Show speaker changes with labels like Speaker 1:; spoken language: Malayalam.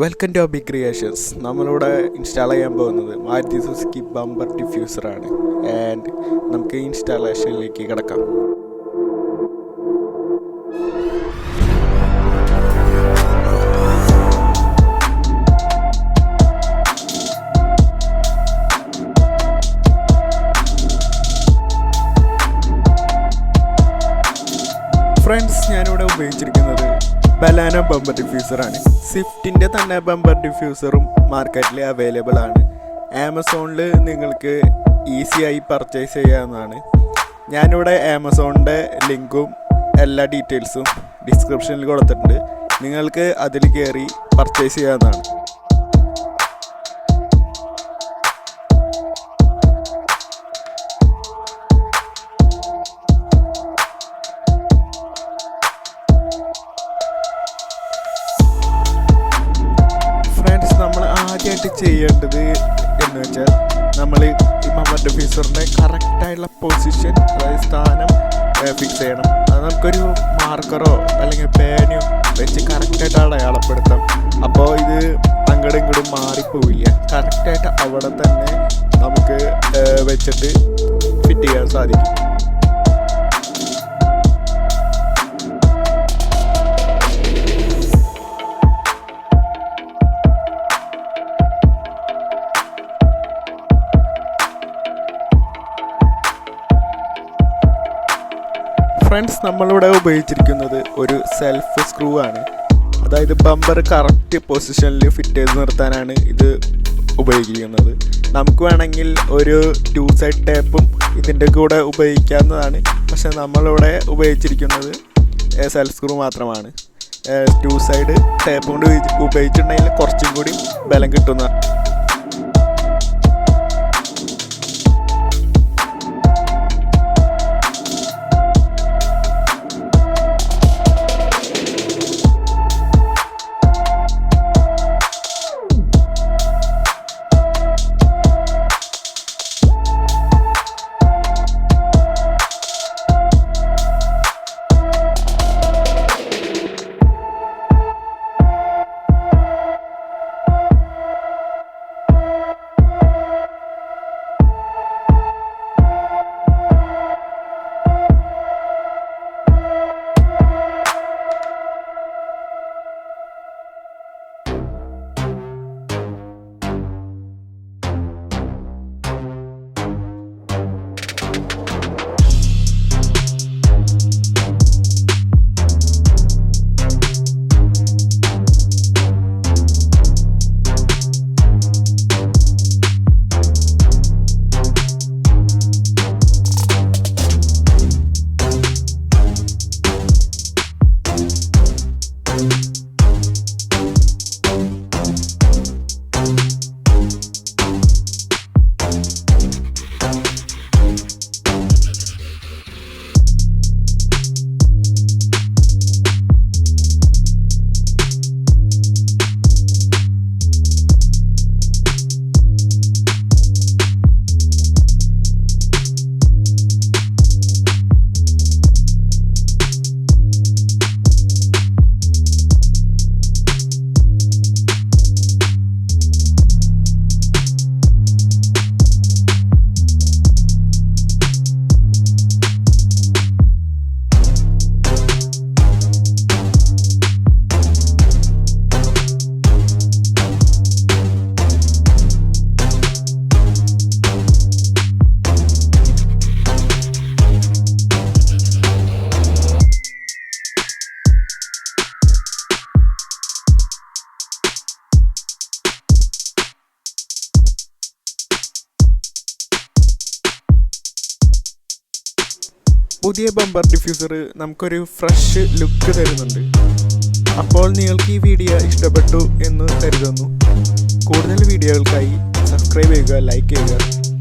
Speaker 1: Welcome to ABHI Creations. നമ്മളിവിടെ ഇൻസ്റ്റാൾ ചെയ്യാൻ പോകുന്നത് Maruti Suzuki Bumper Diffuser ആണ്. ആൻഡ് നമുക്ക് ഇൻസ്റ്റാളേഷനിലേക്ക് കിടക്കാം. ഫ്രണ്ട്സ്, ഞാനിവിടെ ഉപയോഗിച്ചിരിക്കുന്നത് Baleno Bumper Diffuser ആണ്. സ്വിഫ്റ്റിൻ്റെ തന്നെ ബമ്പർ ഡിഫ്യൂസറും മാർക്കറ്റിൽ അവൈലബിൾ ആണ്. ആമസോണിൽ നിങ്ങൾക്ക് ഈസിയായി പർച്ചേസ് ചെയ്യാവുന്നതാണ്. ഞാനിവിടെ ആമസോണിൻ്റെ ലിങ്കും എല്ലാ ഡീറ്റെയിൽസും ഡിസ്ക്രിപ്ഷനിൽ കൊടുത്തിട്ടുണ്ട്. നിങ്ങൾക്ക് അതിൽ കയറി പർച്ചേസ് ചെയ്യാവുന്നതാണ്. നമ്മൾ ആദ്യമായിട്ട് ചെയ്യേണ്ടത് എന്ന് വെച്ചാൽ നമ്മൾ ഈ ബമ്പർ ഡിഫ്യൂസറിൻ്റെ കറക്റ്റായിട്ടുള്ള പൊസിഷൻ, അതായത് സ്ഥാനം ഫിക്സ് ചെയ്യണം. അത് നമുക്കൊരു മാർക്കറോ അല്ലെങ്കിൽ പേനയോ വെച്ച് കറക്റ്റായിട്ട് അടയാളപ്പെടുത്താം. അപ്പോൾ ഇത് അങ്ങോട്ടും ഇങ്ങോട്ടും മാറിപ്പോവില്ല. കറക്റ്റായിട്ട് അവിടെ തന്നെ നമുക്ക് വെച്ചിട്ട് ഫിറ്റ് ചെയ്യാൻ സാധിക്കും. ഫ്രണ്ട്സ്, നമ്മളിവിടെ ഉപയോഗിച്ചിരിക്കുന്നത് ഒരു സെൽഫ് സ്ക്രൂ ആണ്. അതായത് ബമ്പർ കറക്റ്റ് പൊസിഷനിൽ ഫിറ്റ് ചെയ്ത് നിർത്താനാണ് ഇത് ഉപയോഗിക്കുന്നത്. നമുക്ക് വേണമെങ്കിൽ ഒരു 2 സൈഡ് ടേപ്പും ഇതിൻ്റെ കൂടെ ഉപയോഗിക്കാവുന്നതാണ്. പക്ഷെ നമ്മളിവിടെ ഉപയോഗിച്ചിരിക്കുന്നത് സെൽഫ് സ്ക്രൂ മാത്രമാണ്. 2 സൈഡ് ടേപ്പ് കൊണ്ട് ഉപയോഗിച്ചിട്ടുണ്ടെങ്കിൽ കുറച്ചും കൂടി ബലം കിട്ടുന്ന. പുതിയ ബമ്പർ ഡിഫ്യൂസർ നമുക്കൊരു ഫ്രഷ് ലുക്ക് തരുന്നുണ്ട്. അപ്പോൾ നിങ്ങൾക്ക് ഈ വീഡിയോ ഇഷ്ടപ്പെട്ടു എന്ന് കരുതുന്നു. കൂടുതൽ വീഡിയോകൾക്കായി സബ്സ്ക്രൈബ് ചെയ്യുക, ലൈക്ക് ചെയ്യുക.